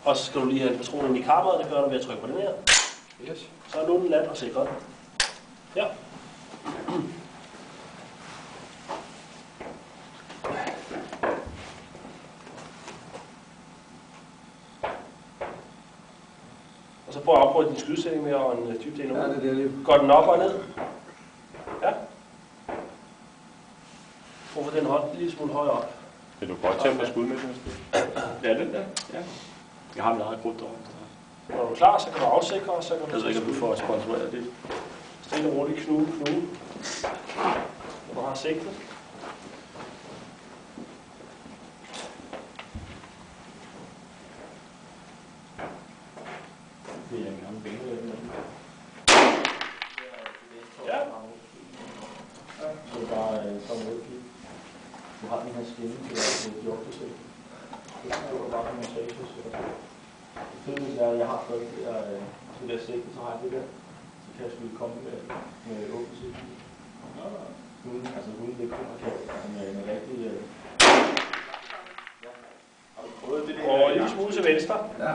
Og så skal du lige have patronen i kammeret, det gør du ved at trykke på den her. Yes. Så er lunden land og sikret. Ja. Og så prøv at afprøve din skydesætning med og en dybde ind. Ja, det er det lige. Går den op og ned? Ja. Prøv at få den hånd en lille smule højere op. Vil du godt tage på skud med den? Ja, den der. Ja. Jeg har mit eget krudt derovre. Når du er klar, så kan du afsikre, og så kan du... Jeg ved ikke, om du får sponsoreret det. Stille og roligt knude. Når du har sigtet. Det er en gammel bænke. Ja. Så det bare så med at kigge. Du har den her skinne til at gjort det selv. Det er bare en massage. Det fede er, at jeg har fået det der, til det sigte, så har jeg det der. Så kan jeg skulle komme med åbent sigte. Uden det kun kan med rigtig... Og en lille smule til venstre. Ja.